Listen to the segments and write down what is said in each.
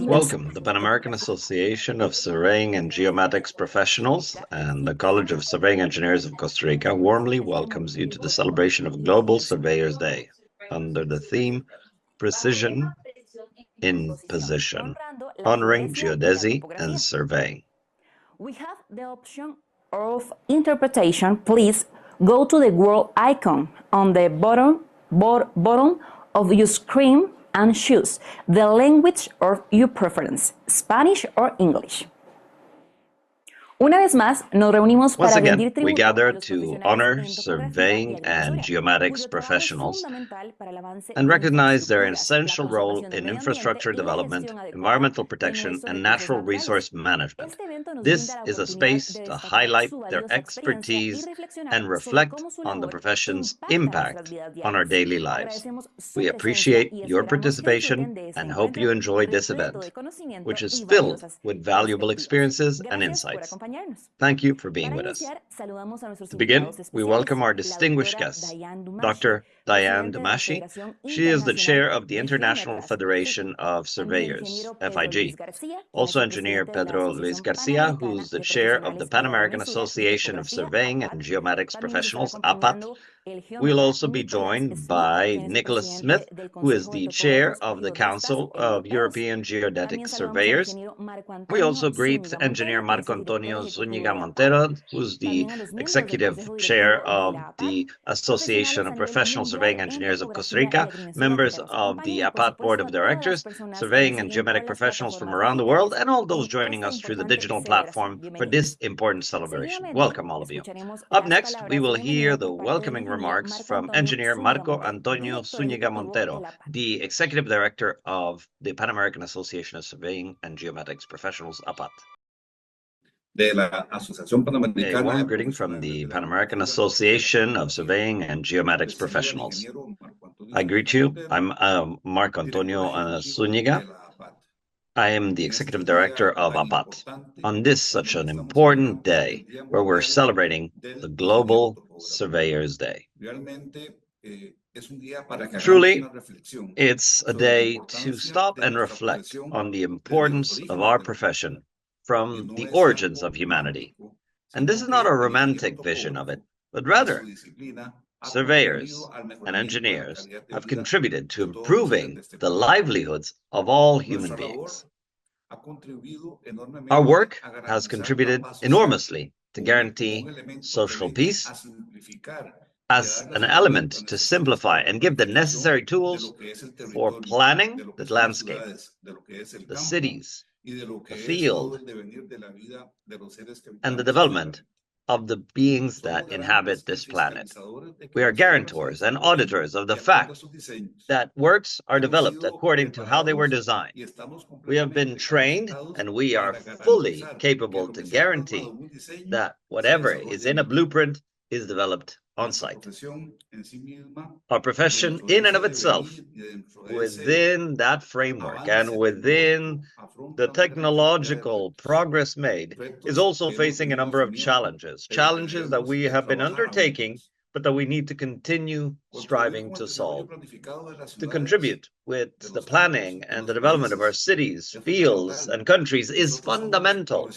Welcome. The Pan American Association of Surveying and Geomatics Professionals and the College of Surveying Engineers of Costa Rica warmly welcomes you to the celebration of Global Surveyors Day under the theme Precision in Position, honoring geodesy and surveying. We have the option of interpretation. Please go to the world icon on the bottom of your screen and choose the language of your preference, Spanish or English. Una vez más, nos reunimos Once para again, rendir we tributo gather a los to profesionales honor en topografía surveying y and edificación, geomatics cuyo trabajo es professionals fundamental para el avance and de recognize their infraestructuras, la essential role conservación del in medio ambiente infrastructure y la development, gestión adecuada environmental de protection, nuestros and recursos natural naturales. resource management. Este evento nos This brinda la is a oportunidad space de to destacar highlight su their valiosa experiencia y expertise reflexionar and sobre reflect cómo su on the labor profession's impacta nuestras impact vidas on our diarias. daily lives. Agradecemos su We presencia appreciate y your esperamos que disfruten participation de este and hope encuentro you enjoy this repleto de event, conocimiento which is y filled valiosas with valuable perspectivas. experiences and Gracias por insights. acompañarnos. Thank you for being Para with us. iniciar, saludamos a nuestros To begin, invitados we especiales, welcome our la distinguished doctora guests, Diane Dumashi, Dr. Diane presidente de la Damashi. Federación She is the chair Internacional of the de International Geómetras, Federation of también Surveyors, ingeniero Pedro Luis FIG. García, quien Also es el engineer presidente de la Pedro Luis Asociación Garcia, Panamericana who's the de chair of the Profesionales Pan de la American Mensura y Association of Topografía, Surveying APAT. and Geomatics También nos estará Professionals, APAT. acompañando el We'll geómetra also be Nicholas joined Smith, by quien es el Nicholas presidente Smith, del who is Consejo de the chair Topógrafos y of the Geodestas Council of Europeos. European Geodetic También saludamos al Surveyors. ingeniero Marco We Antonio also greet Zúñiga engineer Montero, quien es Marco el director Antonio ejecutivo Zúñiga de APAT. Montero, who's the También a los miembros del executive Consejo chair Directivo de of la APAT, the Association profesionales of a nivel Professional mundial Surveying en Engineers of Costa topografía y Rica, adimensionología members que nos of the acompañan y, por APAT Board of supuesto, a todas las Directors, personas que nos Surveying and siguen por Geometic las Professionals from plataformas around the world, digitales and all those en joining esta us through the importante digital celebración. platform for Bienvenidos. this important celebration. Seguidamente, Welcome, all of you. escucharemos Up las next, we palabras de will hear bienvenida the por parte del welcoming ingeniero remarks Marco from Antonio engineer Zúñiga Marco Montero, Antonio director Zúñiga ejecutivo de Montero, la APAT. the executive director of the Pan American Association of Surveying and Geomatics Professionals, APAT. De la Asociación A Panamericana warm de greeting from the Profesionales de Pan la American Geometría. Association of Surveying and Geomatics Saludo al Professionals. ingeniero Marco Antonio I greet Zúñiga you. Montero, I'm Marco director Antonio ejecutivo Zúñiga. de la APAT. I am the En este executive día director of tan APAT. importante, On this en such donde an estamos important celebrando day el Día where we're Mundial celebrating del the Ingeniero Global Topógrafo. Surveyors Day. Realmente es un día para que hagamos Truly, una reflexión it's a sobre la day to importancia stop de and nuestra reflect profesión on the desde los importance of orígenes our de la profession humanidad. Y from no the es origins algo of humanity. romántico, And this sino is not que a el ingeniero romantic vision of it, topógrafo but y su rather disciplina ha surveyors contribuido al and mejoramiento de la engineers calidad de have vida contributed to de todos los seres improving de este the planeta. livelihoods of all human Nuestra labor beings. Our work has contributed enormously to guarantee social peace as an element to simplify and give the necessary tools for planning the landscape, the cities, the field, and the development of the beings that inhabit this planet. We are guarantors and auditors of the fact that works are developed according to how they were designed. We have been trained and we are fully capable to guarantee that whatever is in a blueprint is developed on site. Our profession, in and of itself, within that framework and within the technological progress made, is also facing a number of challenges that we have been undertaking, but that we need to continue striving to solve. To contribute with the planning and the development of our cities, fields, and countries is fundamental.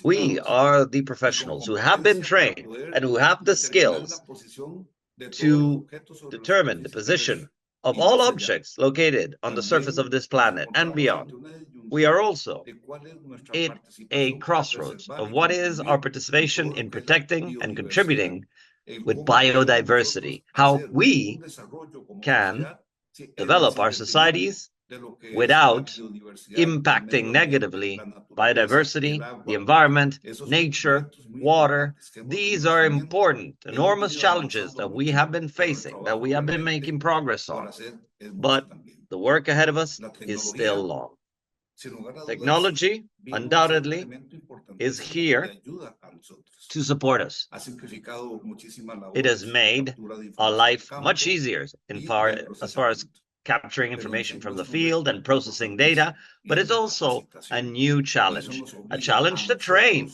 We are the professionals who have been trained and who have the skills to determine the position of all objects located on the surface of this planet and beyond. We are also at a crossroads of what is our participation in protecting and contributing with biodiversity, how we can develop our societies without impacting negatively biodiversity, the environment, nature, water. These are important, enormous challenges that we have been facing, that we have been making progress on. But the work ahead of us is still long. Technology, undoubtedly, is here to support us. It has made our life much easier as far as capturing information from the field and processing data, but it's also a new challenge, a challenge to train.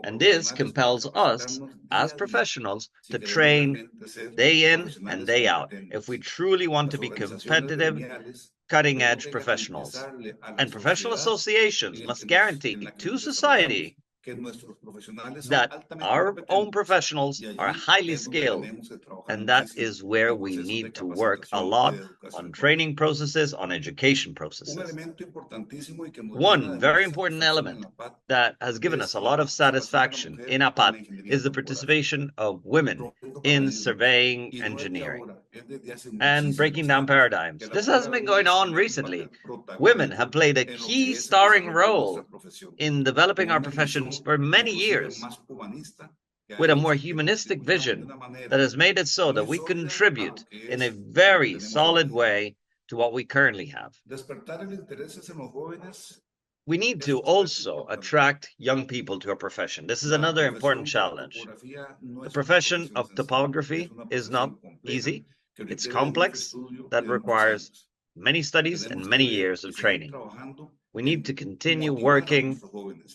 And this compels us as professionals to train day in and day out if we truly want to be competitive, cutting-edge professionals. And professional associations must guarantee to society that our own professionals are highly skilled, and that is where we need to work a lot on training processes, on education processes. One very important element that has given us a lot of satisfaction in APAT is the participation of women in surveying engineering and breaking down paradigms. This hasn't been going on recently. Women have played a key starring role in developing our professions for many years with a more humanistic vision that has made it so that we contribute in a very solid way to what we currently have. We need to also attract young people to our profession. This is another important challenge. The profession of topography is not easy. It's complex, that requires many studies and many years of training. We need to continue working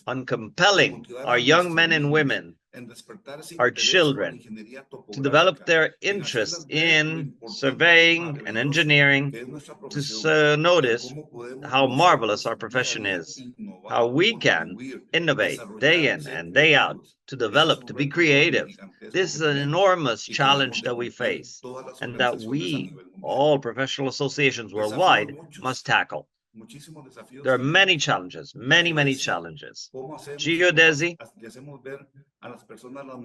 on compelling our young men and women, our children, to develop their interest in surveying and engineering, to notice how marvelous our profession is, how we can innovate day in and day out, to develop, to be creative. This is an enormous challenge that we face and that we, all professional associations worldwide, must tackle. There are many challenges, many challenges. Geodesy,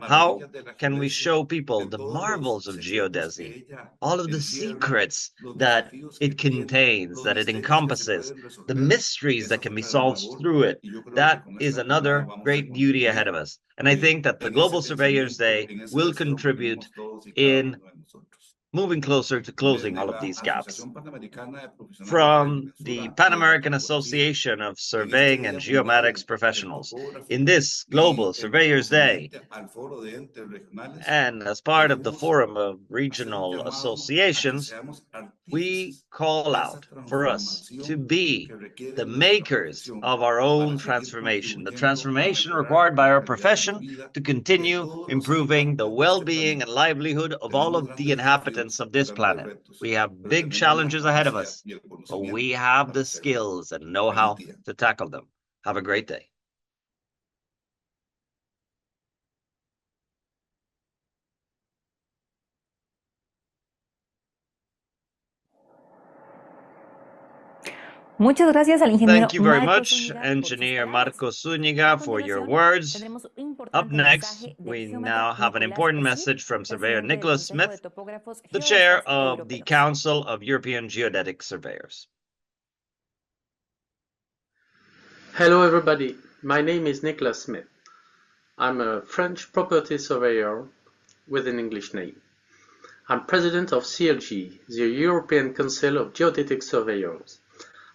how can we show people the marvels of geodesy, all of the secrets that it contains, that it encompasses, the mysteries that can be solved through it? That is another great duty ahead of us. And I think that the Global Surveyors Day will contribute in moving closer to closing all of these gaps. From the Pan American Association of Surveying and Geomatics Professionals, in this Global Surveyors Day, and as part of the Forum of Regional Associations, we call out for us to be the makers of our own transformation, the transformation required by our profession to continue improving the well-being and livelihood of all of the inhabitants of this planet. We have big challenges ahead of us, but we have the skills and know-how to tackle them. Have a great day. Muchas gracias al ingeniero Thank you very Marco much, Zúñiga por sus Engineer palabras. Marco A Zúñiga, for your continuación, words. tendremos un Up importante next, mensaje del we geómata now have an Nicolás important Smith, message from Surveyor presidente del Nicholas Consejo de Smith, Topógrafos the chair Geodestas of the Europeos. Council of European Geodetic Surveyors. Hello everybody, my name is Nicholas Smith. I'm a French property surveyor with an English name. I'm president of CLG, the European Council of Geodetic Surveyors.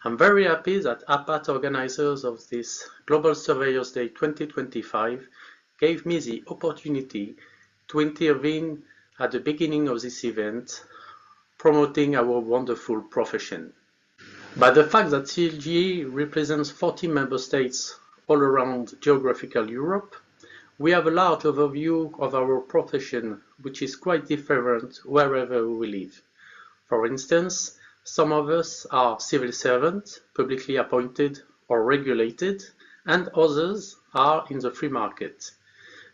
I'm very happy that APAT, organizers of this Global Surveyors Day 2025, gave me the opportunity to intervene at the beginning of this event, promoting our wonderful profession. By the fact that CLG represents 40 member states all around geographical Europe, we have a large overview of our profession, which is quite different wherever we live. For instance, some of us are civil servants, publicly appointed or regulated, and others are in the free market.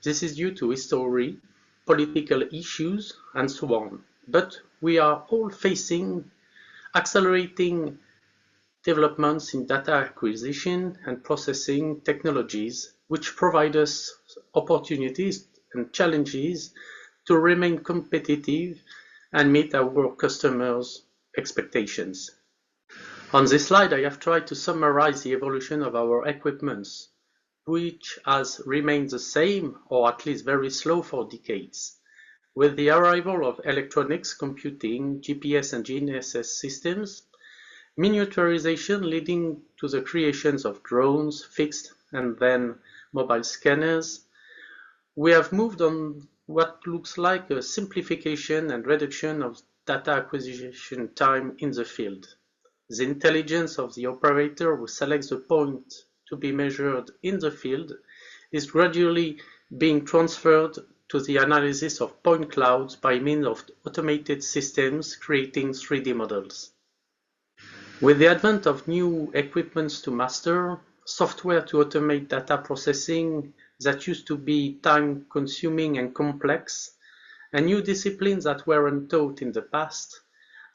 This is due to history, political issues, and so on. But we are all facing accelerating developments in data acquisition and processing technologies, which provide us opportunities and challenges to remain competitive and meet our customers' expectations. On this slide, I have tried to summarize the evolution of our equipments, which has remained the same or at least very slow for decades. With the arrival of electronics, computing, GPS and GNSS systems, miniaturization leading to the creations of drones, fixed and then mobile scanners, we have moved on what looks like a simplification and reduction of data acquisition time in the field. The intelligence of the operator who selects the point to be measured in the field is gradually being transferred to the analysis of point clouds by means of automated systems creating 3D models. With the advent of new equipments to master, software to automate data processing that used to be time-consuming and complex, and new disciplines that were untaught in the past,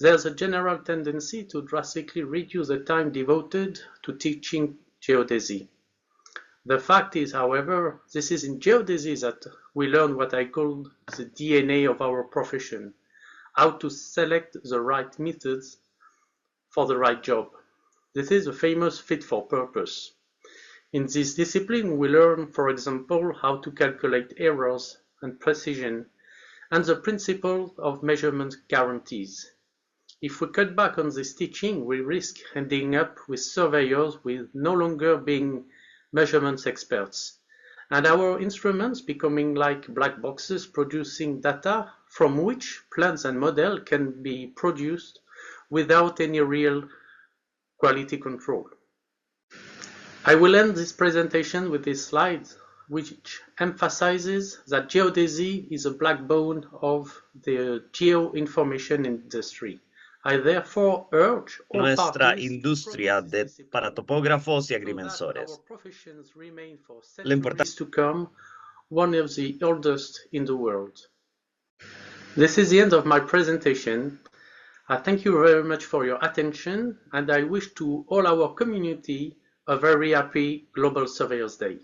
there's a general tendency to drastically reduce the time devoted to teaching geodesy. The fact is, however, this is in geodesy that we learn what I call the DNA of our profession, how to select the right methods for the right job. This is a famous fit for purpose. In this discipline, we learn, for example, how to calculate errors and precision, and the principle of measurement guarantees. If we cut back on this teaching, we risk ending up with surveyors with no longer being measurements experts, and our instruments becoming like black boxes producing data from which plans and models can be produced without any real quality control. I will end this presentation with this slide, which emphasizes that geodesy is a backbone of the geoinformation industry. I therefore urge all Nuestra parties industria para topógrafos y agrimensores. our professions remain for La importancia centuries to come one of the oldest in the world. This is the end of my presentation. I thank you very much for your attention, and I wish to all our community a very happy Global Surveyors Day.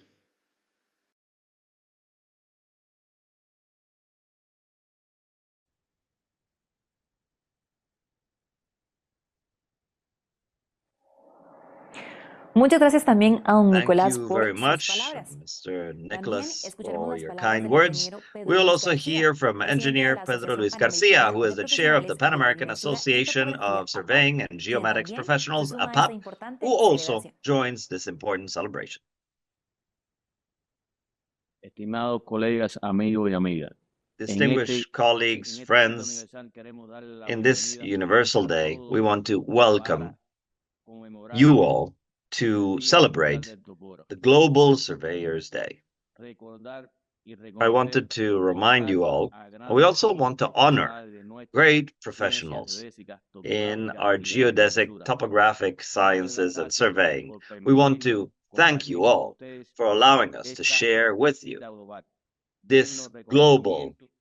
Muchas gracias también a don Thank Nicolás you por very sus much, palabras. Mr. También Nicholas, escucharemos for las your palabras kind del words. ingeniero Pedro We'll Luis also García, hear from presidente de Engineer la Pedro Asociación Luis Garcia, Panamericana who is de the chair of the Profesionales de Pan la American Agrimensura y Association Topografía, of APAT, Surveying and quien Geomatics también se Professionals, suma a APAP, esta importante who also celebración. joins this important celebration. Estimados colegas, amigos y amigas, Distinguished colleagues, friends, in this Universal Day, we want to welcome you all to celebrate the Global Surveyors Day. I wanted to remind you all, we also want to honor great professionals in our geodesic, topographic sciences, and surveying. We want to thank you all for allowing us to share with you this global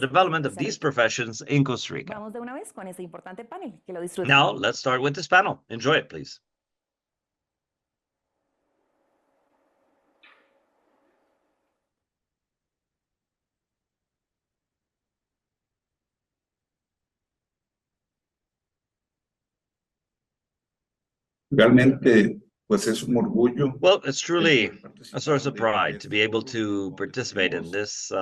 the development of these professions in Costa Rica. Vamos de una vez con ese importante panel. Que lo disfruten. Now, let's start with this panel. Enjoy it, please. Realmente, pues es un orgullo Well, it's el truly poder a source participar of de pride to este be able foro to donde participate in tenemos this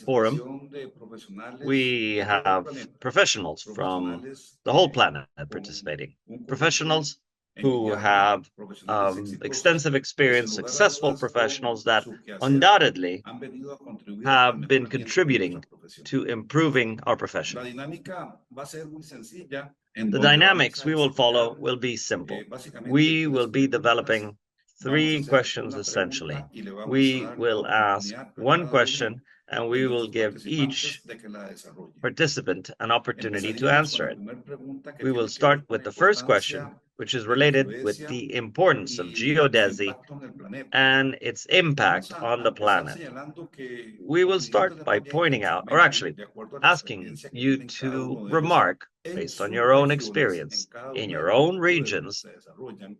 forum. participación de profesionales We de todo el have planeta, professionals from profesionales the whole planet con participating, un currículum professionals who envidiable, have profesionales exitosos extensive que sin experience, lugar a successful dudas professionals con that su quehacer undoubtedly han venido a contribuir al have been mejoramiento de nuestra contributing profesión. to improving our La profession. dinámica va a ser muy sencilla, en The donde vamos dynamics a we will follow desarrollar will be simple. básicamente We will tres be preguntas. developing Vamos a three hacer questions una essentially. pregunta y le vamos a We dar la will ask oportunidad a one cada question uno and de we will nuestros give each participantes de que la desarrolle. participant an opportunity to Empezaríamos con answer la it. primera pregunta que We will tiene que ver start con with la the first question, importancia which is de la related with geodesia the importance of y su geodesy impacto en el planeta. and its Vamos impact on a the empezar planet. señalando que We los will start dirigentes de by pointing proyectos out, or comenten, actually de acuerdo a la asking experiencia que you tienen cada to uno de ellos remark en based on sus your own regiones, en experience cada in una de your las own latitudes donde regions, se desarrollan,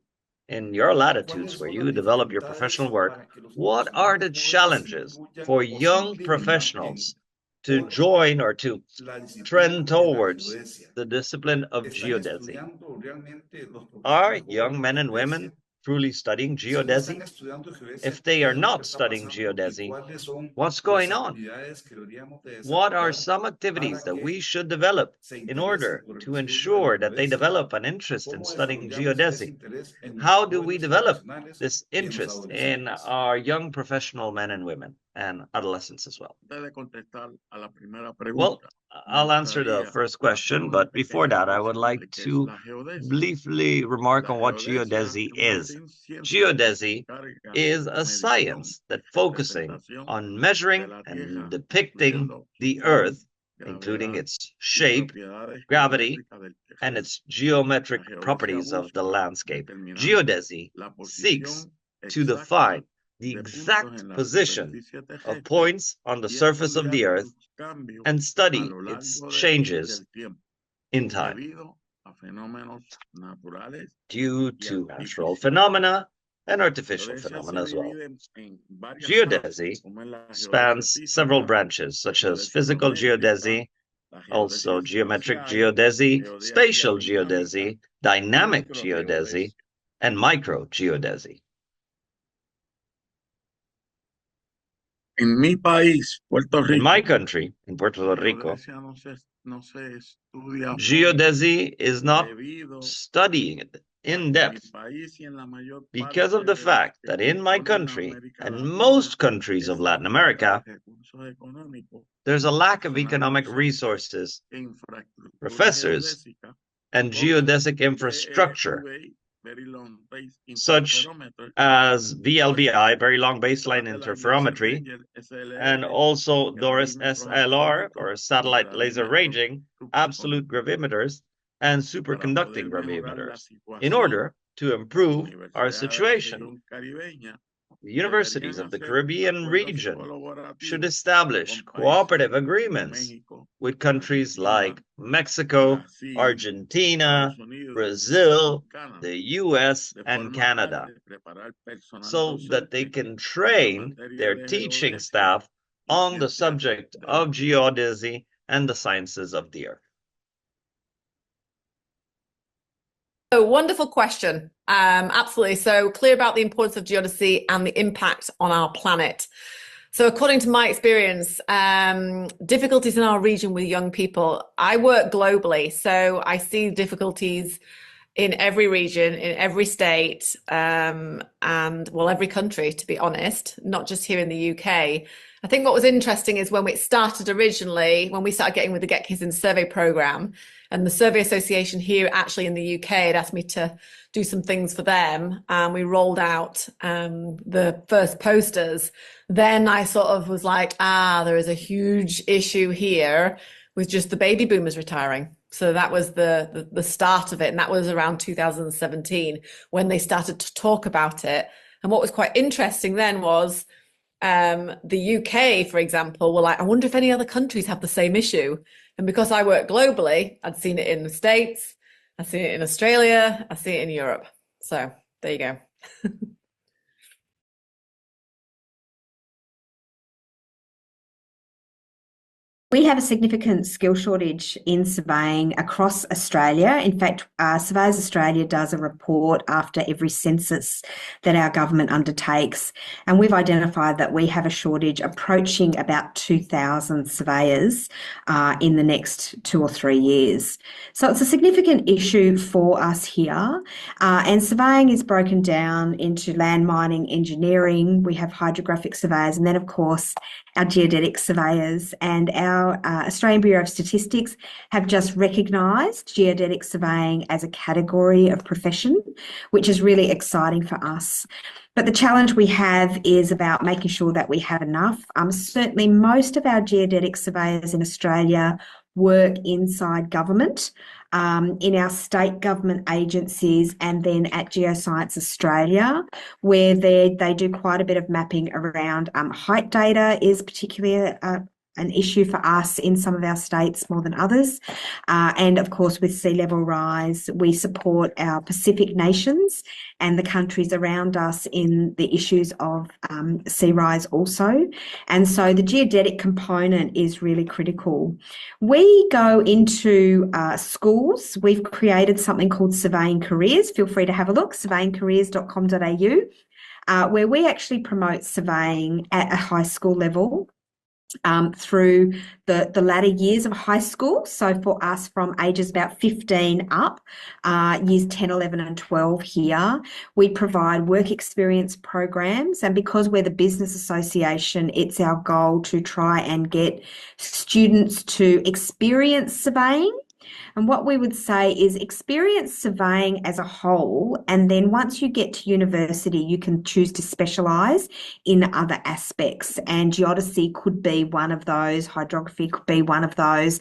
in your latitudes cuáles where son las you develop your professional dificultades work. para que los What are profesionales the jóvenes challenges influyan for o se young inclinen más bien professionals to por join or to la disciplina trend de la towards geodesia? the discipline of ¿Están geodesy? estudiando realmente los Are profesionales jóvenes young la men and geodesia? women truly studying Si no están geodesy? estudiando geodesia, If they ¿qué are es lo que not está studying pasando y geodesy, cuáles son what's las going on? actividades que deberíamos de What are desarrollar some activities para that we que should develop se in interesen order por el to estudio de la ensure that they geodesia? develop an interest in ¿Cómo studying desarrollamos ese geodesy? interés en How nuestros do we jóvenes develop profesionales this y en los interest in adolescentes? our young professional men and women and adolescents as well? Antes de contestar a la primera Well, pregunta, me I'll answer the gustaría first hacer question, una but before pequeña that, I would introducción like de qué es to la geodesia. briefly remark La on what geodesia geodesy es una is. ciencia que se Geodesy encarga is de a medición science that y focusing representación on de measuring la and Tierra, depicting incluyendo su the forma, Earth, including gravedad its y shape, propiedades gravity, geométricas del and terreno. its La geometric geodesia properties of the busca landscape. determinar Geodesy la seeks posición to exacta define the de puntos exact en la position superficie of terrestre points on the y surface of the estudiar Earth sus cambios and a study lo its largo changes del tiempo, in time debido a fenómenos naturales due y to natural artificiales. phenomena and La artificial geodesia se phenomena as well. divide en varias ramas, Geodesy como es la geodesia spans several física, branches, la such as geodesia physical geométrica, geodesy, la geodesia also geometric espacial, geodesy, geodesia spatial dinámica geodesy, y dynamic geodesy, microgeodesia. and microgeodesy. En mi país, Puerto In my Rico, country, in Puerto la Rico, geodesia no se estudia a fondo geodesy is not debido studying it a in que en mi depth país y en la mayor because of parte the de los fact que that in my componen country América and Latina most countries of es Latin la falta de America, recursos económicos, there's a lack of personal economic docente resources, e infraestructura professors, geodésica and como geodesic infrastructure, VLBI, Very Long Range such Interferometer, as DORIS, VLBI, Very Long Baseline Satellite Laser Interferometry, Ranger, and SLR, also Doris gravímetros SLR, absolutos or y Satellite Laser gravímetros Ranging, absolute subfotónicos gravimeters, and para poder superconducting mejorar la gravimeters, in situación. order to Las improve our universidades de la situation. región caribeña The universities deberían of the hacer Caribbean acuerdos region should colaborativos establish con países cooperative como agreements México, with countries Argentina, like Mexico, Brasil, Argentina, Estados Unidos Brazil, y Canadá, the US, de and forma tal Canada, de preparar personal so that they docente can en la train materia their de teaching geodesia staff y on the ciencias subject de la of Tierra. geodesy and the sciences of the earth. Oh, wonderful question. Absolutely. So clear about the importance of geodesy and the impact on our planet. So according to my experience, difficulties in our region with young people, I work globally, so I see difficulties in every region, in every state, and well, every country, to be honest, not just here in the UK. I think what was interesting is when it started originally, when we started getting with the Get Kids in Survey program, and the Survey Association here actually in the UK had asked me to do some things for them, and we rolled out the first posters. Then I sort of was like, there is a huge issue here with just the baby boomers retiring. So that was the start of it, and that was around 2017 when they started to talk about it. And what was quite interesting then was the UK, for example, were like, I wonder if any other countries have the same issue. And because I work globally, I'd seen it in the States, I've seen it in Australia, I've seen it in Europe. So there you go. We have a significant skill shortage in surveying across Australia. In fact, Surveyors Australia does a report after every census that our government undertakes, and we've identified that we have a shortage approaching about 2,000 surveyors in the next 2 or 3 years. So it's a significant issue for us here, and surveying is broken down into land mining, engineering, we have hydrographic surveyors, and then of course our geodetic surveyors. And our Australian Bureau of Statistics have just recognised geodetic surveying as a category of profession, which is really exciting for us. But the challenge we have is about making sure that we have enough. Certainly most of our geodetic surveyors in Australia work inside government, in our state government agencies, and then at Geoscience Australia, where they do quite a bit of mapping around height data is particularly an issue for us in some of our states more than others. And of course, with sea level rise, we support our Pacific nations and the countries around us in the issues of sea rise also. And so the geodetic component is really critical. We go into schools. We've created something called Surveying Careers. Feel free to have a look, surveyingcareers.com.au, where we actually promote surveying at a high school level. Through the latter years of high school. So for us from ages about 15 up, years 10, 11 and 12 here, we provide work experience programs. And because we're the business association, it's our goal to try and get students to experience surveying. And what we would say is experience surveying as a whole, and then once you get to university, you can choose to specialise in other aspects. And geodesy could be one of those, hydrography could be one of those,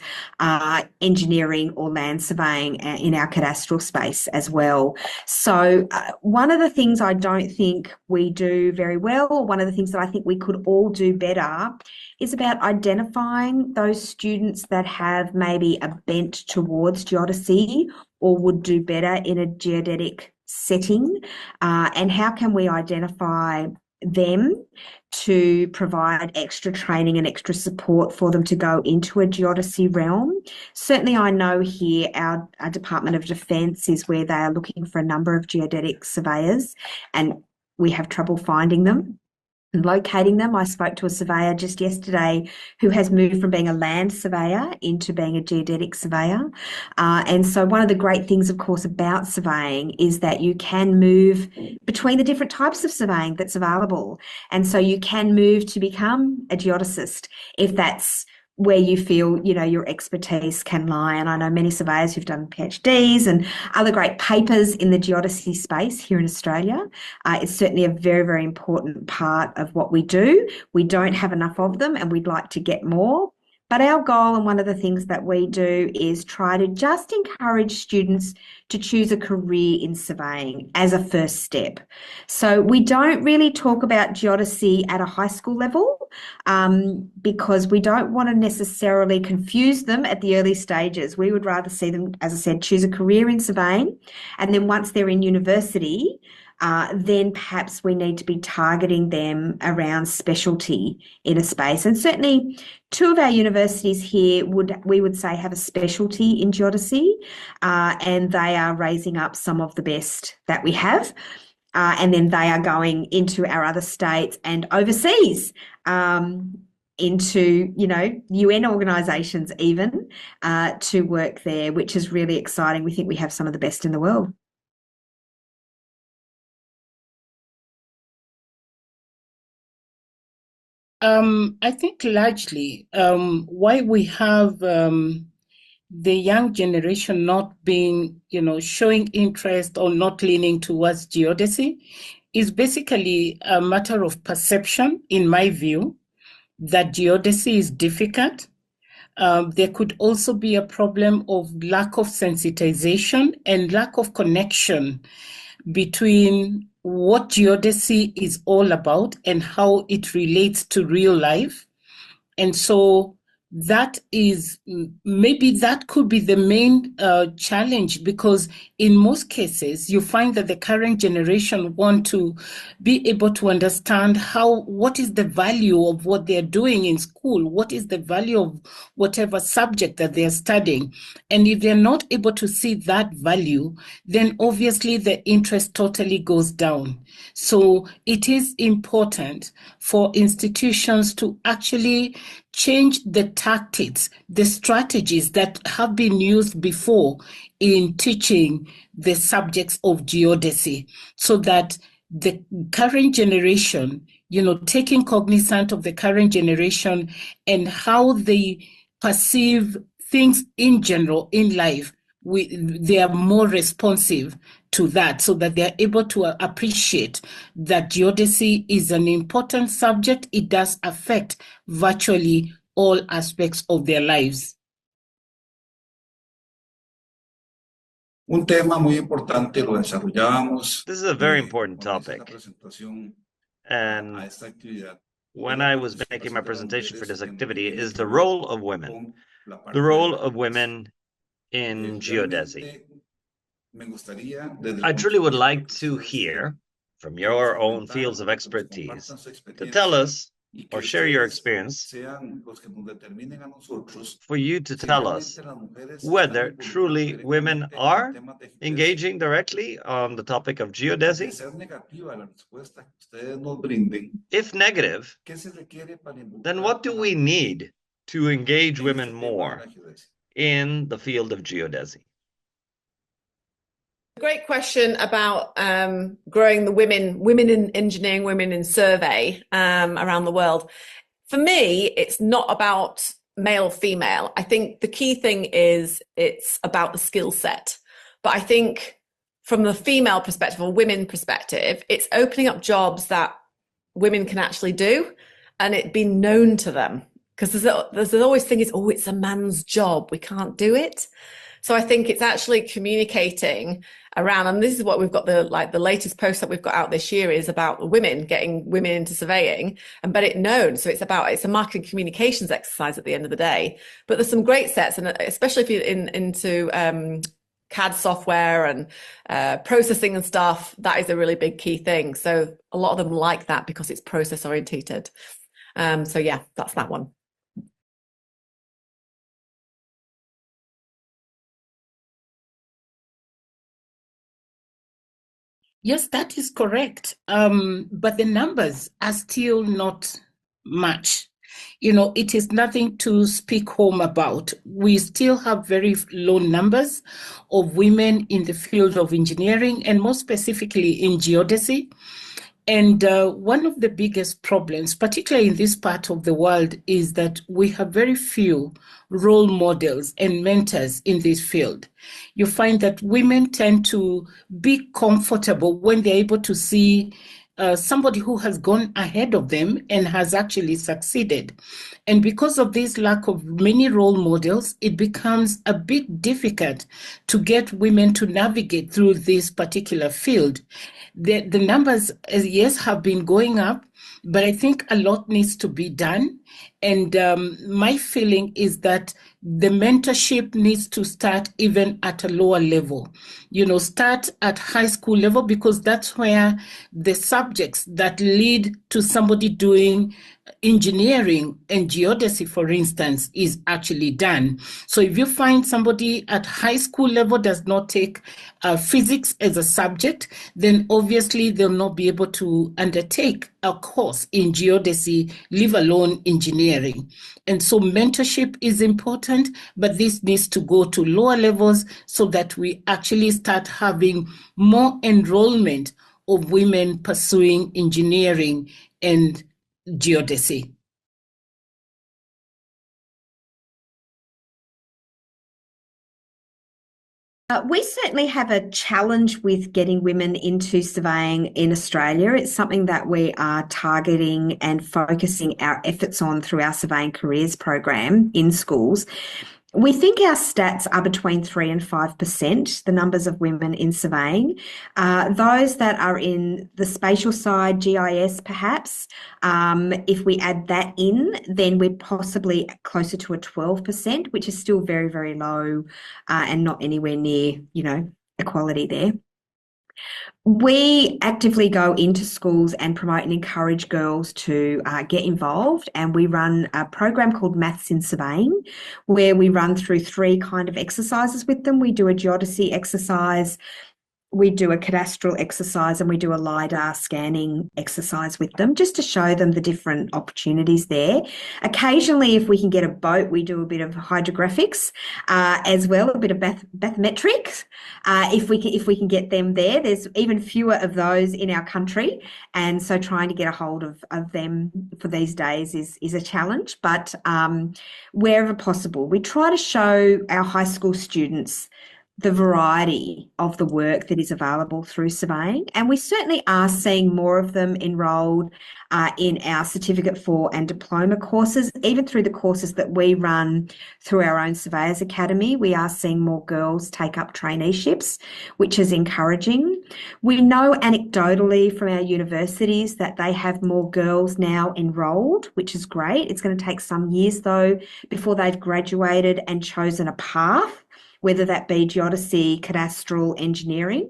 engineering or land surveying in our cadastral space as well. So one of the things I don't think we do very well, or one of the things that I think we could all do better, is about identifying those students that have maybe a bent towards geodesy or would do better in a geodetic setting, and how can we identify them to provide extra training and extra support for them to go into a geodesy realm. Certainly I know here our Department of Defence is where they are looking for a number of geodetic surveyors, and we have trouble finding them and locating them. I spoke to a surveyor just yesterday who has moved from being a land surveyor into being a geodetic surveyor. And so one of the great things, of course, about surveying is that you can move between the different types of surveying that's available. And so you can move to become a geodesist if that's where you feel, you know, your expertise can lie. And I know many surveyors who've done PhDs and other great papers in the geodesy space here in Australia. It's certainly a very, very important part of what we do. We don't have enough of them and we'd like to get more. But our goal, and one of the things that we do, is try to just encourage students to choose a career in surveying as a first step. So we don't really talk about geodesy at a high school level because we don't want to necessarily confuse them at the early stages. We would rather see them, as I said, choose a career in surveying, and then once they're in university, then perhaps we need to be targeting them around specialty in a space. And certainly 2 of our universities here we would say have a specialty in geodesy, and they are raising up some of the best that we have. And then they are going into our other states and overseas, into, you know, UN organisations even, to work there, which is really exciting. We think we have some of the best in the world. I think largely why we have the young generation not being, you know, showing interest or not leaning towards geodesy is basically a matter of perception, in my view, that geodesy is difficult. There could also be a problem of lack of sensitization and lack of connection between what geodesy is all about and how it relates to real life. And so that is maybe that could be the main challenge, because in most cases you find that the current generation want to be able to understand what is the value of what they're doing in school, what is the value of whatever subject that they're studying. And if they're not able to see that value, then obviously the interest totally goes down. So it is important for institutions to actually change the tactics, the strategies that have been used before in teaching the subjects of geodesy, so that the current generation, taking cognizance of the current generation and how they perceive things in general in life, they are more responsive to that, so that they are able to appreciate that geodesy is an important subject. It does affect virtually all aspects of their lives. Un tema muy importante lo desarrollábamos. This is a very important topic. And when I was making my presentation for this activity, is the role of women. The role of women in geodesy. I truly would like to hear from your own fields of expertise to tell us or share your experience, for you to tell us whether truly women are engaging directly on the topic of geodesy. If negative, then what do we need to engage women more in the field of geodesy? Great question about growing the women in engineering, women in survey around the world. For me, it's not about male, female. I think the key thing is it's about the skill set. But I think from the female perspective or women perspective, it's opening up jobs that women can actually do and it being known to them. Because there's always thing is, oh, it's a man's job, we can't do it. So I think it's actually communicating around, and this is what we've got, the latest post that we've got out this year is about the women, getting women into surveying and but it known. So it's a marketing communications exercise at the end of the day. But there's some great sets, and especially if you're into CAD software and processing and stuff, that is a really big key thing. So a lot of them like that because it's process orientated. So yeah, that's that one. Yes, that is correct. But the numbers are still not much. It is nothing to speak home about. We still have very low numbers of women in the field of engineering, and more specifically in geodesy. And one of the biggest problems, particularly in this part of the world, is that we have very few role models and mentors in this field. You find that women tend to be comfortable when they're able to see somebody who has gone ahead of them and has actually succeeded. And because of this lack of many role models, it becomes a bit difficult to get women to navigate through this particular field. The numbers, yes, have been going up, but I think a lot needs to be done. And my feeling is that the mentorship needs to start even at a lower level. Start at high school level, because that's where the subjects that lead to somebody doing engineering and geodesy, for instance, is actually done. So if you find somebody at high school level does not take physics as a subject, then obviously they'll not be able to undertake a course in geodesy, leave alone engineering. And so mentorship is important, but this needs to go to lower levels so that we actually start having more enrollment of women pursuing engineering and geodesy. We certainly have a challenge with getting women into surveying in Australia. It's something that we are targeting and focusing our efforts on through our Surveying Careers program in schools. We think our stats are between 3 and 5%, the numbers of women in surveying. Those that are in the spatial side, GIS perhaps, if we add that in, then we're possibly closer to a 12%, which is still very, very low and not anywhere near, equality there. We actively go into schools and promote and encourage girls to get involved, and we run a program called Maths in Surveying, where we run through 3 kind of exercises with them. We do a geodesy exercise, we do a cadastral exercise, and we do a LiDAR scanning exercise with them just to show them the different opportunities there. Occasionally, if we can get a boat, we do a bit of hydrographics as well, a bit of bathymetrics. If we can get them there, there's even fewer of those in our country, and so trying to get a hold of them for these days is a challenge. But wherever possible, we try to show our high school students the variety of the work that is available through surveying. And we certainly are seeing more of them enrolled in our Certificate 4 and Diploma courses, even through the courses that we run through our own Surveyors Academy. We are seeing more girls take up traineeships, which is encouraging. We know anecdotally from our universities that they have more girls now enrolled, which is great. It's going to take some years, though, before they've graduated and chosen a path, whether that be geodesy, cadastral engineering,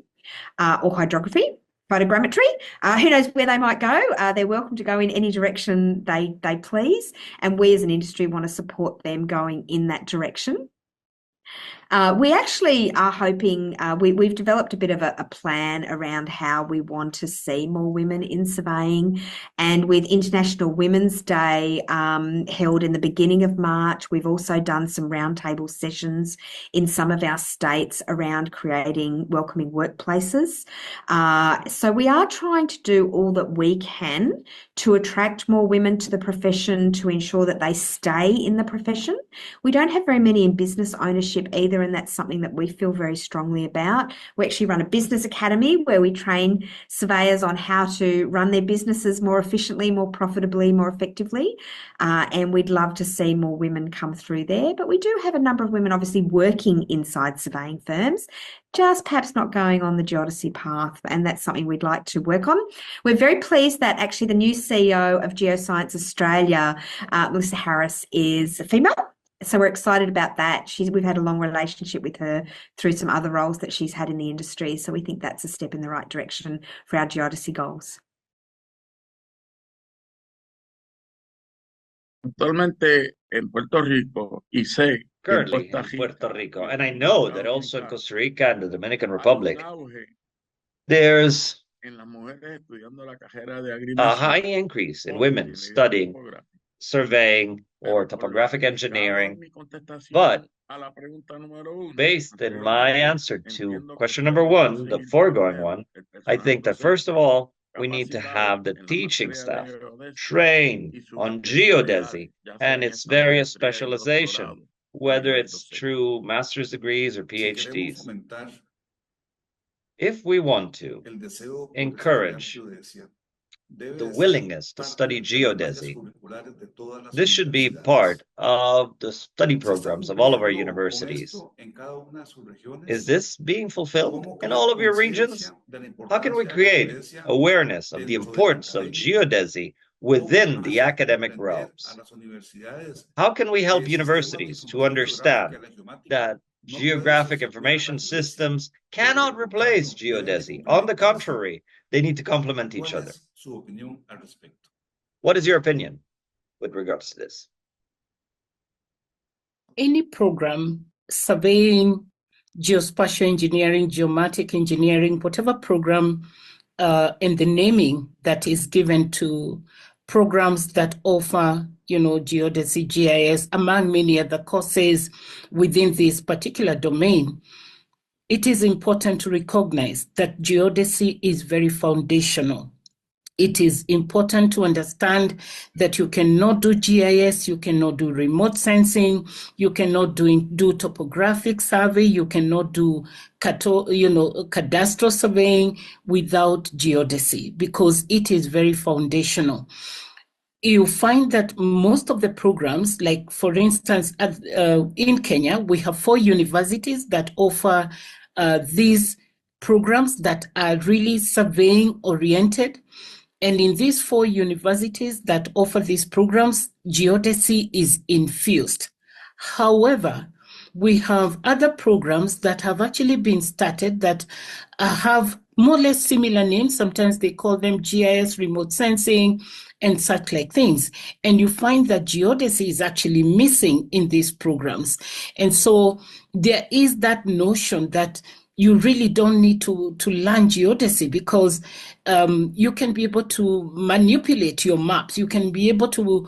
or hydrography, photogrammetry. Who knows where they might go? They're welcome to go in any direction they please, and we as an industry want to support them going in that direction. We actually are hoping, we've developed a bit of a plan around how we want to see more women in surveying. And with International Women's Day held in the beginning of March, we've also done some roundtable sessions in some of our states around creating welcoming workplaces. So we are trying to do all that we can to attract more women to the profession, to ensure that they stay in the profession. We don't have very many in business ownership either, and that's something that we feel very strongly about. We actually run a business academy where we train surveyors on how to run their businesses more efficiently, more profitably, more effectively, and we'd love to see more women come through there. But we do have a number of women obviously working inside surveying firms, just perhaps not going on the geodesy path, and that's something we'd like to work on. We're very pleased that actually the new CEO of Geoscience Australia, Melissa Harris, is a female. So we're excited about that. We've had a long relationship with her through some other roles that she's had in the industry. So we think that's a step in the right direction for our geodesy goals. Actualmente en Puerto Rico, y sé que en Currently Costa in Puerto Rico, and I know that also in Costa Rica and the Dominican Republic, there's en las mujeres estudiando la carrera de a high increase in women studying surveying or topographic engineering. But based in my answer to question number 1, the foregoing one, I think that first of all, we need to have the teaching staff trained on geodesy and its various specialization, whether it's through master's degrees or PhDs. If we want to encourage the willingness to study geodesy, this should be part of the study programs of all of our universities. Is this being fulfilled in all of your regions? How can we create awareness of the importance of geodesy within the academic realms? How can we help universities to understand that geographic information systems cannot replace geodesy? On the contrary, they need to complement each other. What is your opinion with regards to this? Any program, surveying, geospatial engineering, geomatic engineering, whatever program and the naming that is given to programs that offer, geodesy, GIS, among many other courses within this particular domain, it is important to recognize that geodesy is very foundational. It is important to understand that you cannot do GIS, you cannot do remote sensing, you cannot do topographic survey, you cannot do cadastral surveying without geodesy, because it is very foundational. you find that most of the programs, like for instance, in Kenya, we have 4 universities that offer these programs that are really surveying oriented. And in these 4 universities that offer these programs, geodesy is infused. However, we have other programs that have actually been started that have more or less similar names. Sometimes they call them GIS, remote sensing, and such like things. And you find that geodesy is actually missing in these programs. And so there is that notion that you really don't need to learn geodesy because you can be able to manipulate your maps. You can be able to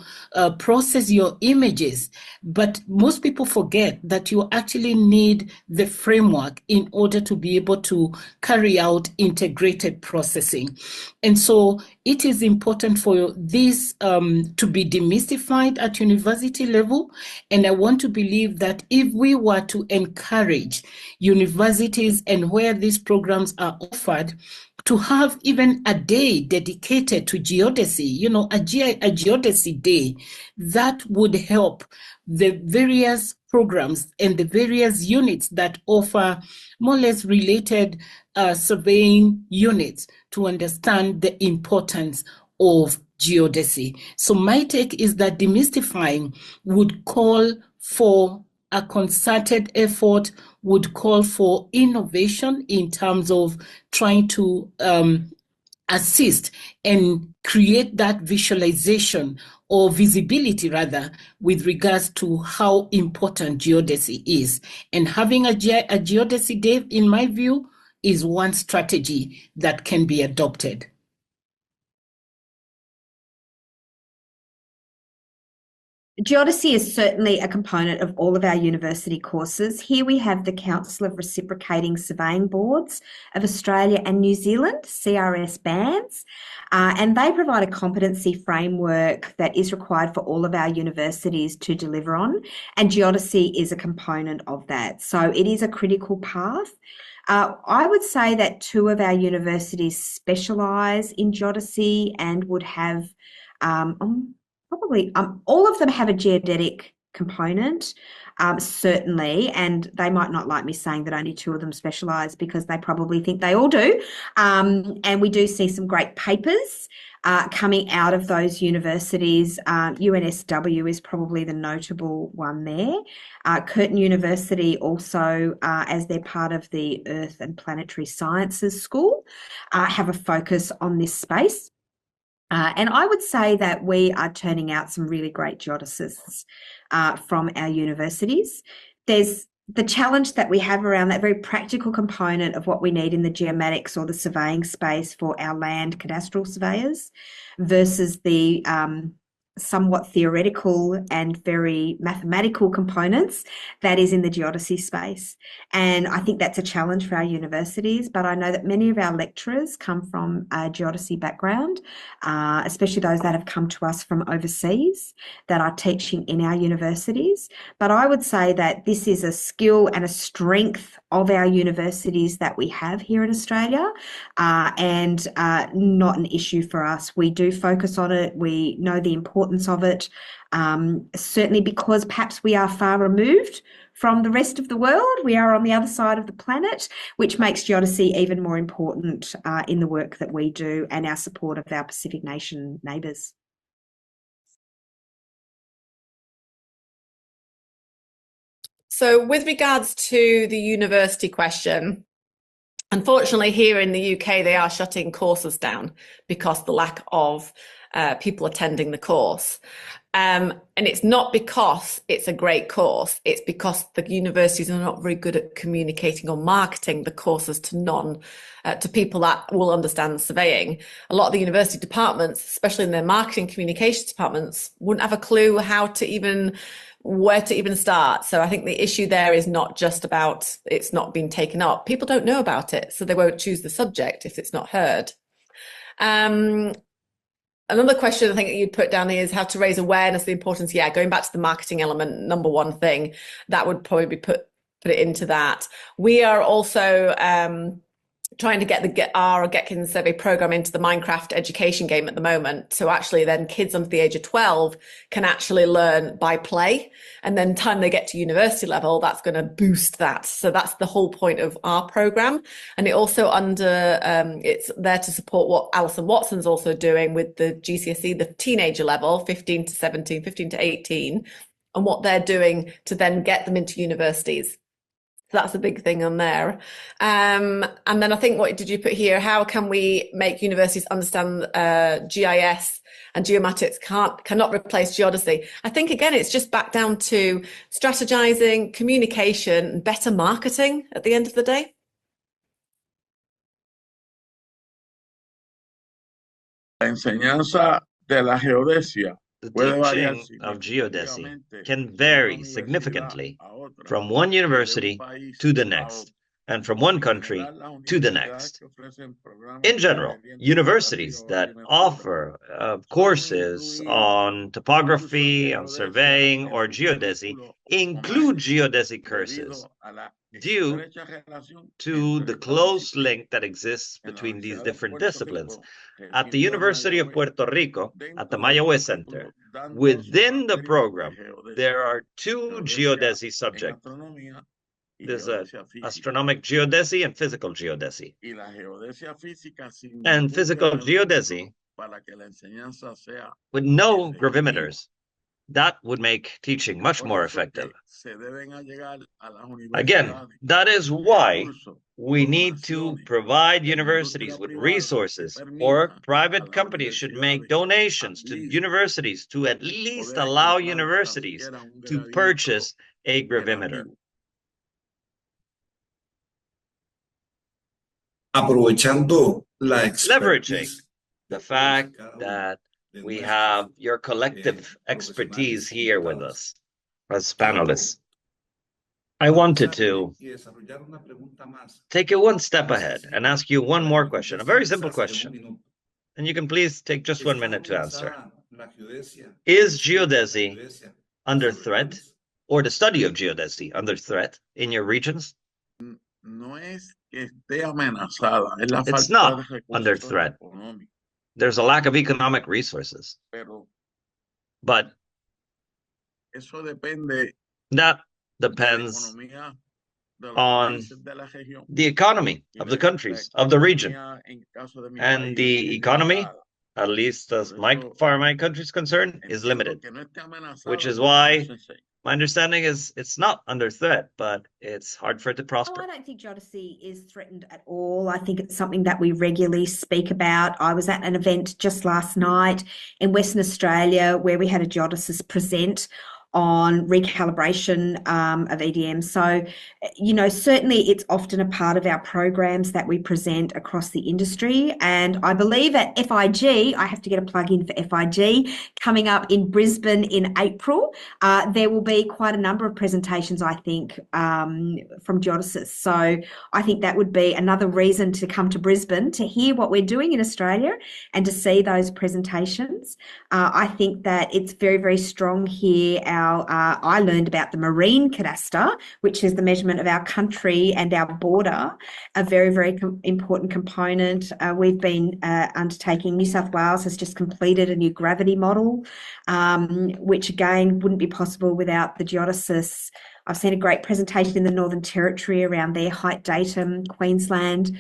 process your images. But most people forget that you actually need the framework in order to be able to carry out integrated processing. And so it is important for this to be demystified at university level. And I want to believe that if we were to encourage universities and where these programs are offered to have even a day dedicated to geodesy, a geodesy day, that would help the various programs and the various units that offer more or less related surveying units to understand the importance of geodesy. So my take is that demystifying would call for a concerted effort, would call for innovation in terms of trying to assist and create that visualization or visibility rather with regards to how important geodesy is. And having a geodesy day, in my view, is one strategy that can be adopted. Geodesy is certainly a component of all of our university courses. Here we have the Council of Reciprocating Surveying Boards of Australia and New Zealand, CRS bands, and they provide a competency framework that is required for all of our universities to deliver on, and geodesy is a component of that. So it is a critical path. I would say that 2 of our universities specialise in geodesy and would have probably all of them have a geodetic component, certainly, and they might not like me saying that only 2 of them specialise because they probably think they all do. And we do see some great papers coming out of those universities. UNSW is probably the notable one there. Curtin University also, as they're part of the Earth and Planetary Sciences School, have a focus on this space. And I would say that we are turning out some really great geodesists from our universities. There's the challenge that we have around that very practical component of what we need in the geomatics or the surveying space for our land cadastral surveyors versus the somewhat theoretical and very mathematical components that is in the geodesy space. And I think that's a challenge for our universities, but I know that many of our lecturers come from a geodesy background, especially those that have come to us from overseas that are teaching in our universities. But I would say that this is a skill and a strength of our universities that we have here in Australia, and not an issue for us. We do focus on it. We know the importance of it, certainly because perhaps we are far removed from the rest of the world. We are on the other side of the planet, which makes geodesy even more important in the work that we do and our support of our Pacific nation neighbours. So with regards to the university question, unfortunately here in the UK, they are shutting courses down because of the lack of people attending the course. And it's not because it's a great course, it's because the universities are not very good at communicating or marketing the courses to people that will understand surveying. A lot of the university departments, especially in their marketing communications departments, wouldn't have a clue where to even start. So I think the issue there is not just about it's not being taken up. People don't know about it, so they won't choose the subject if it's not heard. Another question I think that you'd put down here is how to raise awareness, the importance. Yeah, going back to the marketing element, number one thing, that would probably be put it into that. We are also trying to get our Get Kids Survey program into the Minecraft education game at the moment. So actually then kids under the age of 12 can actually learn by play. And then time they get to university level, that's going to boost that. So that's the whole point of our program. And it also it's there to support what Alison Watson's also doing with the GCSE, the teenager level, 15 to 17, 15 to 18, and what they're doing to then get them into universities. So that's a big thing on there. And then I think, what did you put here? How can we make universities understand GIS and geomatics cannot replace geodesy? I think, again, it's just back down to strategizing, communication, and better marketing at the end of the day. La enseñanza de la geodesia The puede variar teaching of geodesy can vary significantly from one university to the next, and from one country to the next. In general, universities that offer courses on topography, on surveying, or geodesy include geodesy courses due to the close link that exists between these different disciplines. At the University of Puerto Rico, at the Mayagüez Center, within the program, there are two geodesy subjects. There's astronomic geodesy and physical geodesy. And physical geodesy, with no gravimeters, that would make teaching much more effective. Again, that is why we need to provide universities with resources, or private companies should make donations to universities to at least allow universities to purchase a gravimeter. Leveraging the fact that we have your collective expertise here with us as panelists, I wanted to take it one step ahead and ask you one more question, a very simple question. And you can please take just 1 minute to answer. Is geodesy under threat, or the study of geodesy under threat in your regions? It's not under threat. There's a lack of economic resources. But that depends on the economy of the countries, of the region. And the economy, at least as far as my country is concerned, is limited, which is why my understanding is it's not under threat, but it's hard for it to prosper. I don't think geodesy is threatened at all. I think it's something that we regularly speak about. I was at an event just last night in Western Australia where we had a geodesist present on recalibration of EDM. So, certainly it's often a part of our programs that we present across the industry. And I believe at FIG, I have to get a plug in for FIG, coming up in Brisbane in April, there will be quite a number of presentations, I think, from geodesists. So I think that would be another reason to come to Brisbane to hear what we're doing in Australia and to see those presentations. I think that it's very, very strong here. I learned about the marine cadastre, which is the measurement of our country and our border, a very, very important component. We've been undertaking, New South Wales has just completed a new gravity model, which again wouldn't be possible without the geodesists. I've seen a great presentation in the Northern Territory around their height datum, Queensland,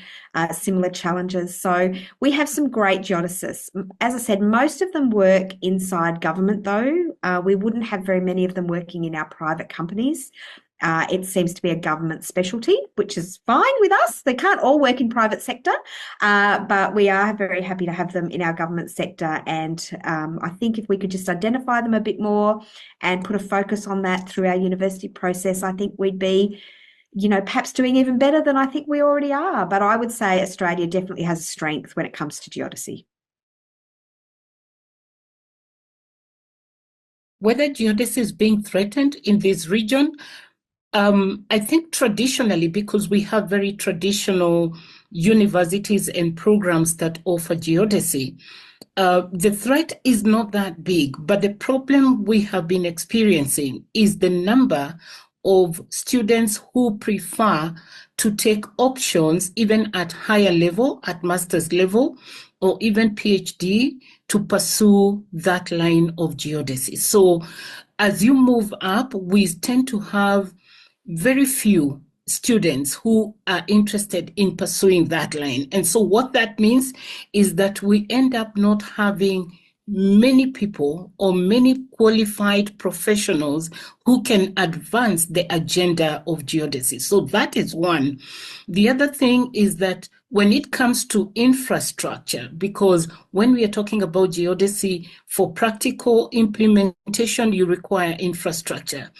similar challenges. So we have some great geodesists. As I said, most of them work inside government though. We wouldn't have very many of them working in our private companies. It seems to be a government specialty, which is fine with us. They can't all work in private sector, but we are very happy to have them in our government sector. And I think if we could just identify them a bit more and put a focus on that through our university process, I think we'd be, perhaps doing even better than I think we already are. But I would say Australia definitely has a strength when it comes to geodesy. Whether geodesy is being threatened in this region, I think traditionally, because we have very traditional universities and programs that offer geodesy, the threat is not that big. But the problem we have been experiencing is the number of students who prefer to take options even at higher level, at master's level, or even PhD, to pursue that line of geodesy. So as you move up, we tend to have very few students who are interested in pursuing that line. And so what that means is that we end up not having many people or many qualified professionals who can advance the agenda of geodesy. So that is one. The other thing is that when it comes to infrastructure, because when we are talking about geodesy, for practical implementation, you require infrastructure.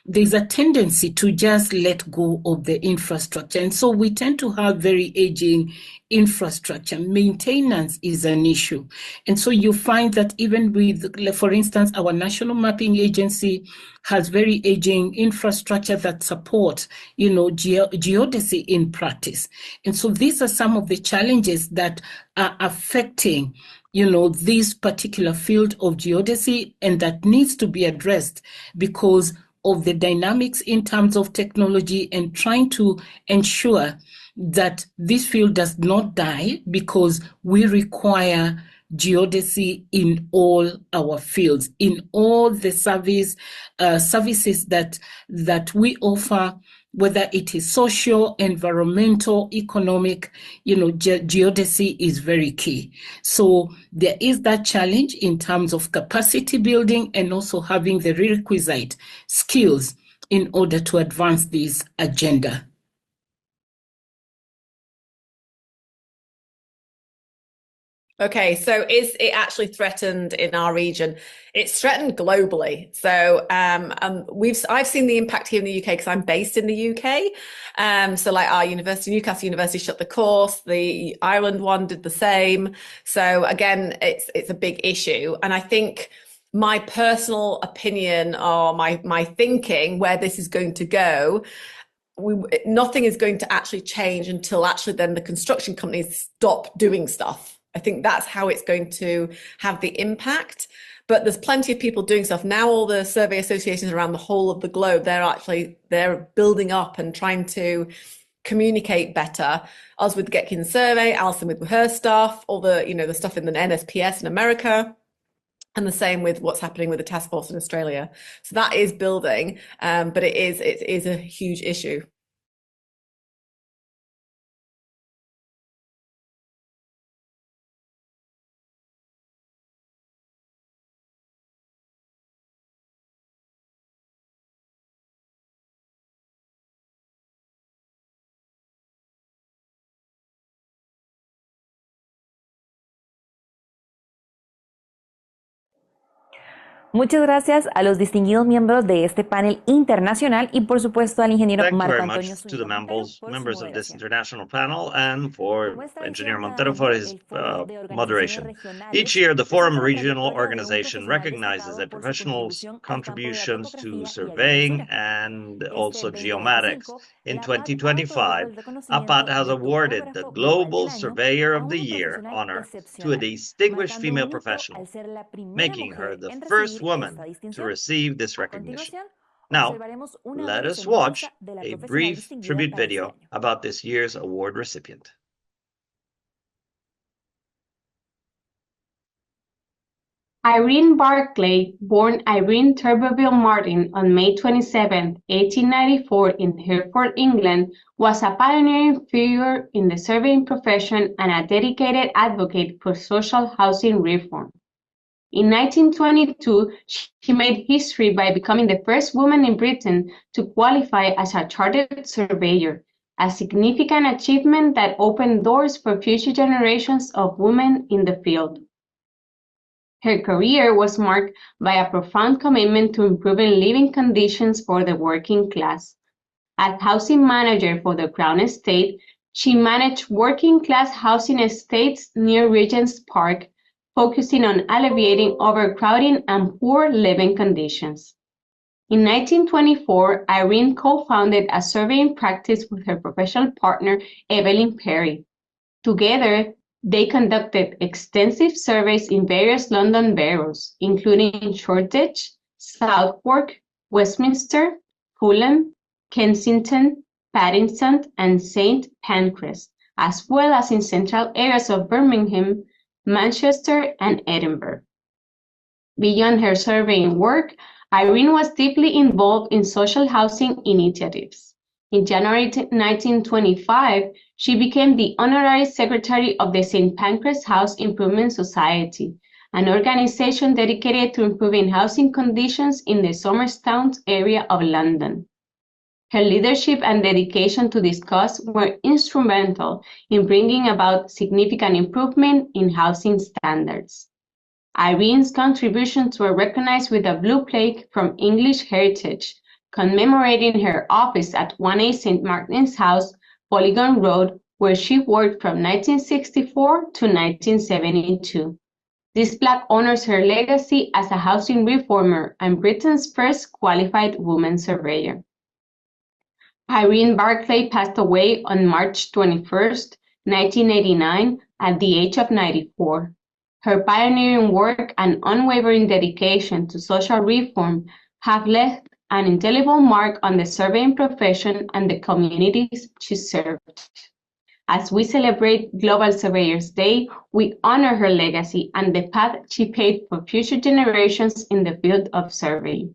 There's a tendency to just let go of the infrastructure. And so we tend to have very aging infrastructure. Maintenance is an issue. And so you find that even with, for instance, our National Mapping Agency has very aging infrastructure that support, geodesy in practice. And so these are some of the challenges that are affecting this particular field of geodesy, and that needs to be addressed because of the dynamics in terms of technology, and trying to ensure that this field does not die, because we require geodesy in all our fields, in all the services that we offer, whether it is social, environmental, economic, geodesy is very key. So there is that challenge in terms of capacity building and also having the requisite skills in order to advance this agenda. Okay, so is it actually threatened in our region? It's threatened globally. So I've seen the impact here in the UK because I'm based in the UK. So like our university, Newcastle University, shut the course. The Ireland one did the same. So again, it's a big issue. And I think my personal opinion, or my thinking where this is going to go, nothing is going to actually change until actually then the construction companies stop doing stuff. I think that's how it's going to have the impact. But there's plenty of people doing stuff. Now all the survey associations around the whole of the globe, they're building up and trying to communicate better. Us with Getkin Survey, Alison with her stuff, all the, the stuff in the NSPS in America. And the same with what's happening with the task force in Australia. So that is building, but it is a huge issue. Muchas gracias a los distinguidos miembros de este panel internacional y por supuesto al ingeniero Thank you Marco very Antonio much to Zúñiga the Montero por su members of this moderación. international panel and for Como es Engineer tradición, Montero cada for año, his el Foro de Organizaciones moderation. Regionales Each year, the Forum resalta la Regional trayectoria de un Organization profesional recognizes destacado a por su professional's contribución al campo de la contributions to topografía y surveying agrimensura. and Este also 2025, geomatics. In la APAD ha otorgado 2025, el reconocimiento APAT has de awarded the topógrafo global Global del año Surveyor a of the una Year profesional honor to a excepcional, distinguished marcando female un hito professional, al ser la primera making her mujer the en first recibir esta woman to distinción. receive this A recognition. continuación, Now, observaremos una let breve us watch semblanza de la a profesional brief distinguida tribute para este video año. about this year's award recipient. Irene Barclay, born Irene Tuberville Martin on May 27, 1894 in Hereford, England, was a pioneering figure in the surveying profession and a dedicated advocate for social housing reform. In 1922, she made history by becoming the first woman in Britain to qualify as a chartered surveyor, a significant achievement that opened doors for future generations of women in the field. Her career was marked by a profound commitment to improving living conditions for the working class. As housing manager for the Crown Estate, she managed working-class housing estates near Regent's Park, focusing on alleviating overcrowding and poor living conditions. In 1924, Irene co-founded a surveying practice with her professional partner, Evelyn Perry. Together, they conducted extensive surveys in various London boroughs, including Shoreditch, Southwark, Westminster, Fulham, Kensington, Paddington, and St. Pancras, as well as in central areas of Birmingham, Manchester, and Edinburgh. Beyond her surveying work, Irene was deeply involved in social housing initiatives. In January 1925, she became the honorary secretary of the St. Pancras House Improvement Society, an organization dedicated to improving housing conditions in the Somerstown area of London. Her leadership and dedication to this cause were instrumental in bringing about significant improvement in housing standards. Irene's contributions were recognized with a blue plaque from English Heritage, commemorating her office at 1A St. Martin's House, Polygon Road, where she worked from 1964 to 1972. This plaque honors her legacy as a housing reformer and Britain's first qualified woman surveyor. Irene Barclay passed away on March 21, 1989, at the age of 94. Her pioneering work and unwavering dedication to social reform have left an indelible mark on the surveying profession and the communities she served. As we celebrate Global Surveyors Day, we honor her legacy and the path she paved for future generations in the field of surveying.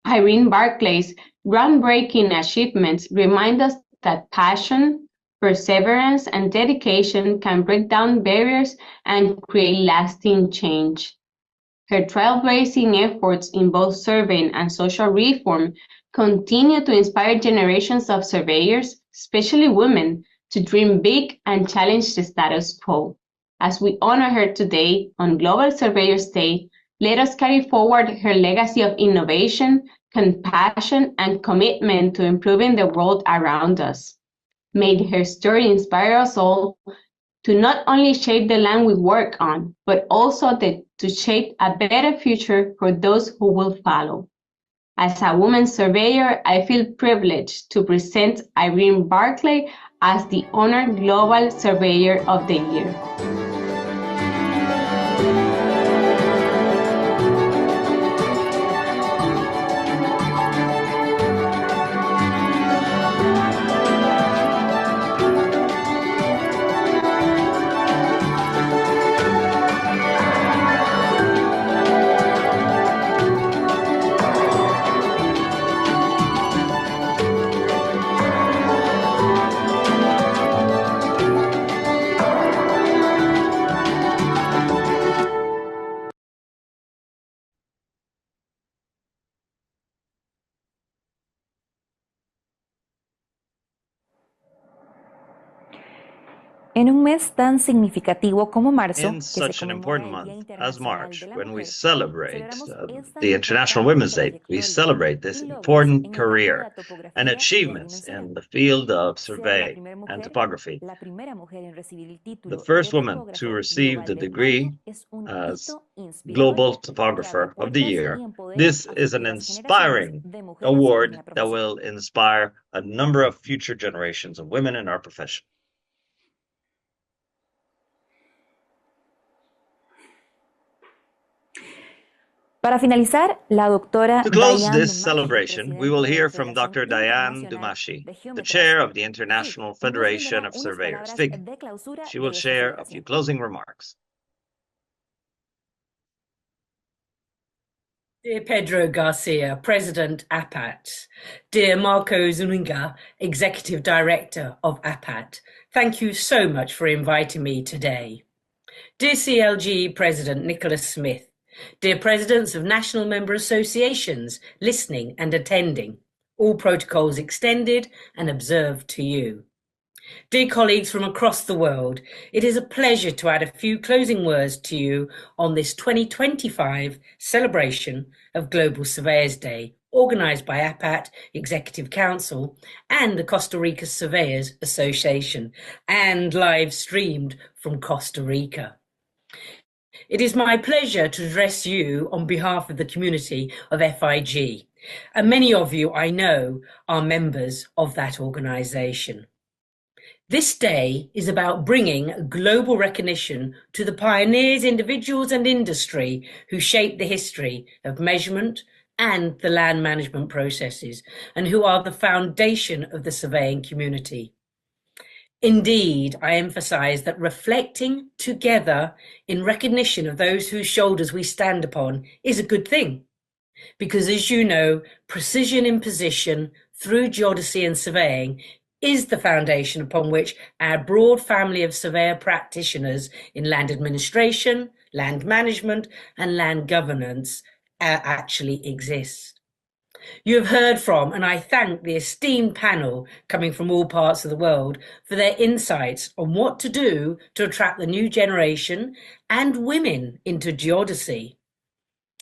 Irene Barclay's groundbreaking achievements remind us that passion, perseverance, and dedication can break down barriers and create lasting change. Her trailblazing efforts in both surveying and social reform continue to inspire generations of surveyors, especially women, to dream big and challenge the status quo. As we honor her today on Global Surveyors Day, let us carry forward her legacy of innovation, compassion, and commitment to improving the world around us. May her story inspire us all to not only shape the land we work on, but also to shape a better future for those who will follow. As a woman surveyor, I feel privileged to present Irene Barclay as the honored Global Surveyor of the Year. En un mes tan significativo como marzo, In que se such an conmemora important el Día month as Internacional March, de la when we Mujer, celebrate celebramos the esta International importante Women's Day, we trayectoria celebrate this y logros important en el campo de career la and topografía y achievements adimensional. in the field of Ser la surveying primera and mujer, topography. la primera mujer en recibir el The título first de woman to topógrafo receive the global del degree año es un as hito inspirador Global que abre Topographer of the puertas Year. y empodera This a is an futuras generaciones inspiring de mujeres en award la that profesión. will inspire a number of future generations of women in our profession. Para finalizar, la doctora To close Diane this Dumashi, celebration, we will presidenta de la hear from Federación Dr. Diane Internacional Dumashi, de the Geómetras, chair of the FIG, International y nos Federation brindará of unas Surveyors, palabras FIG. de clausura She de will esta share a celebración. few closing remarks. Dear Pedro Garcia, President APAT, dear Marco Zuniga, Executive Director of APAT, thank you so much for inviting me today. Dear CLG President Nicholas Smith, dear Presidents of National Member Associations listening and attending, all protocols extended and observed to you. Dear colleagues from across the world, it is a pleasure to add a few closing words to you on this 2025 celebration of Global Surveyors Day, organised by APAT Executive Council and the Costa Rica Surveyors Association, and live streamed from Costa Rica. It is my pleasure to address you on behalf of the community of FIG, and many of you I know are members of that organisation. This day is about bringing global recognition to the pioneers, individuals and industry who shaped the history of measurement and the land management processes, and who are the foundation of the surveying community. Indeed, I emphasize that reflecting together in recognition of those whose shoulders we stand upon is a good thing. Because as you know, precision in position through geodesy and surveying is the foundation upon which our broad family of surveyor practitioners in land administration, land management, and land governance actually exists. You have heard from, and I thank the esteemed panel coming from all parts of the world for their insights on what to do to attract the new generation and women into geodesy.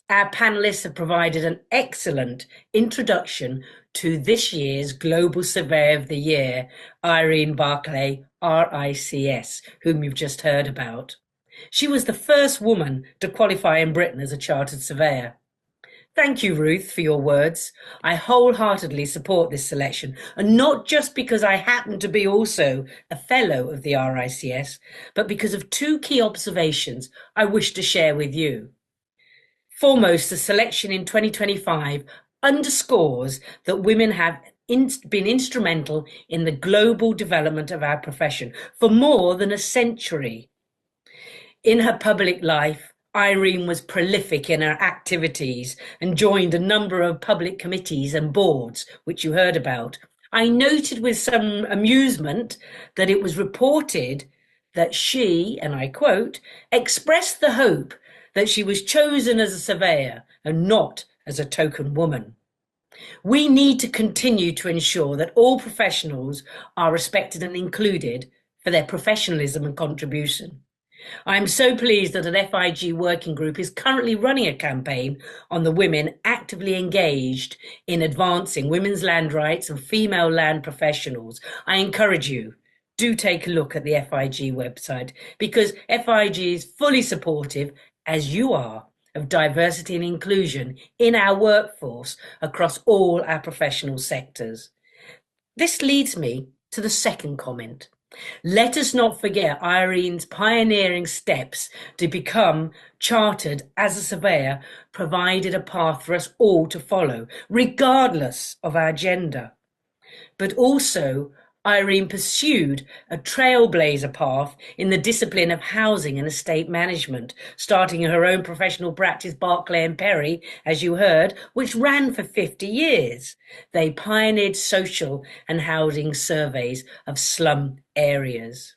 Our panelists have provided an excellent introduction to this year's Global Surveyor of the Year, Irene Barclay, RICS, whom you've just heard about. She was the first woman to qualify in Britain as a chartered surveyor. Thank you, Ruth, for your words. I wholeheartedly support this selection, and not just because I happen to be also a fellow of the RICS, but because of two key observations I wish to share with you. Foremost, the selection in 2025 underscores that women have been instrumental in the global development of our profession for more than a century. In her public life, Irene was prolific in her activities and joined a number of public committees and boards, which you heard about. I noted with some amusement that it was reported that she, and I quote, expressed the hope that she was chosen as a surveyor and not as a token woman. We need to continue to ensure that all professionals are respected and included for their professionalism and contribution. I am so pleased that an FIG working group is currently running a campaign on the women actively engaged in advancing women's land rights and female land professionals. I encourage you, do take a look at the FIG website, because FIG is fully supportive, as you are, of diversity and inclusion in our workforce across all our professional sectors. This leads me to the second comment. Let us not forget Irene's pioneering steps to become chartered as a surveyor provided a path for us all to follow, regardless of our gender. But also, Irene pursued a trailblazer path in the discipline of housing and estate management, starting her own professional practice, Barclay and Perry, as you heard, which ran for 50 years. They pioneered social and housing surveys of slum areas.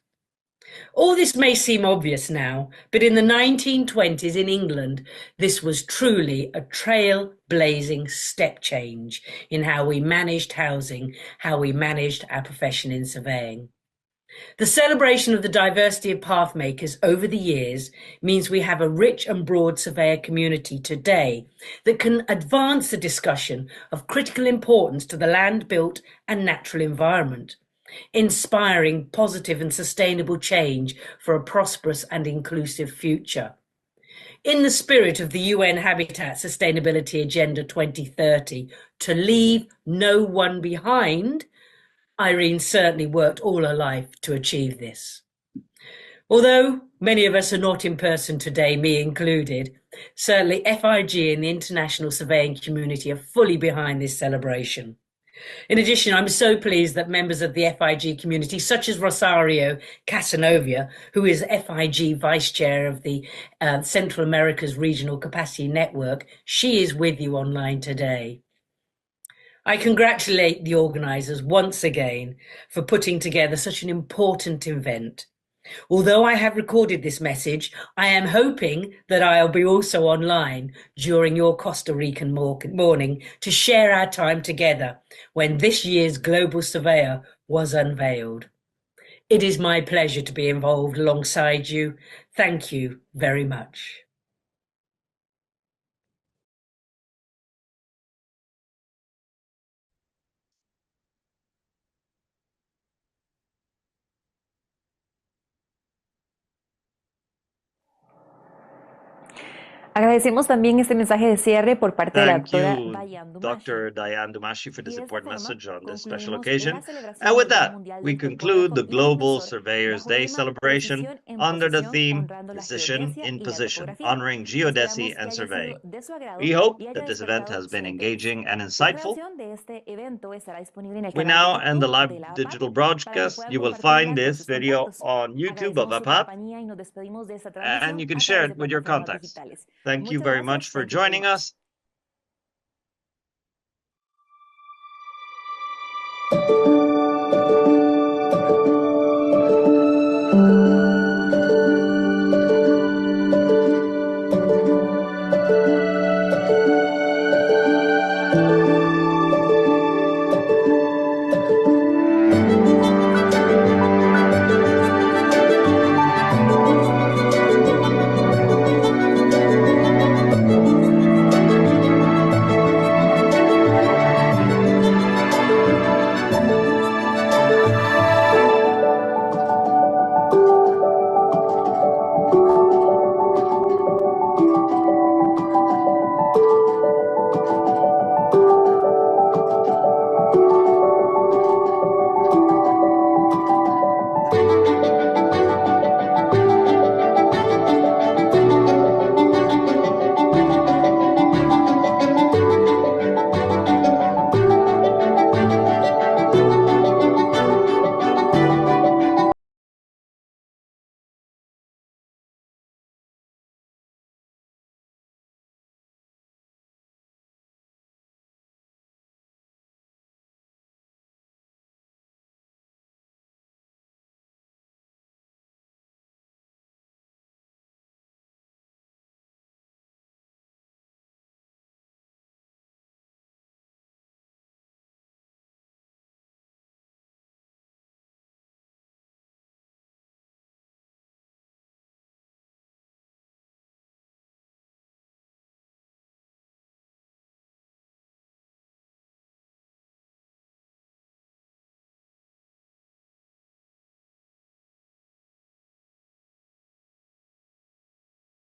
All this may seem obvious now, but in the 1920s in England, this was truly a trail-blazing step change in how we managed housing, how we managed our profession in surveying. The celebration of the diversity of pathmakers over the years means we have a rich and broad surveyor community today that can advance the discussion of critical importance to the land built and natural environment, inspiring positive and sustainable change for a prosperous and inclusive future. In the spirit of the UN Habitat Sustainability Agenda 2030, to leave no one behind, Irene certainly worked all her life to achieve this. Although many of us are not in person today, me included, certainly FIG and the international surveying community are fully behind this celebration. In addition, I'm so pleased that members of the FIG community, such as Rosario Casanova, who is FIG Vice Chair of the Central America's Regional Capacity Network, she is with you online today. I congratulate the organisers once again for putting together such an important event. Although I have recorded this message, I am hoping that I'll be also online during your Costa Rican morning to share our time together when this year's Global Surveyor was unveiled. It is my pleasure to be involved alongside you. Thank you very much. Agradecemos también este mensaje de cierre por parte de la Thank doctora you, Diane Dr. Dumashi. Diane Dumashi, for this Y de esta important forma message on this special concluimos occasion. la celebración And with del Día that, Mundial we del conclude the Topógrafo y Global Profesor Surveyors bajo el Day lema celebration Precisión en under the Posición, theme honrando la Precision geodesia in y la Position, topografía. honoring geodesy Esperamos que and haya surveying. sido de su agrado We hope y haya that this event despertado has su been interés. engaging and La insightful. grabación de este evento estará disponible en el We canal now de end the YouTube live de la APAT digital para que broadcast. puedan You will compartirla find con this sus video contactos. on YouTube of Agradecemos su APAT, compañía y nos despedimos de esta and transmisión you can a share través de it with your plataformas contacts. digitales. Thank you Muchas very gracias. much for Thank you very joining much. us.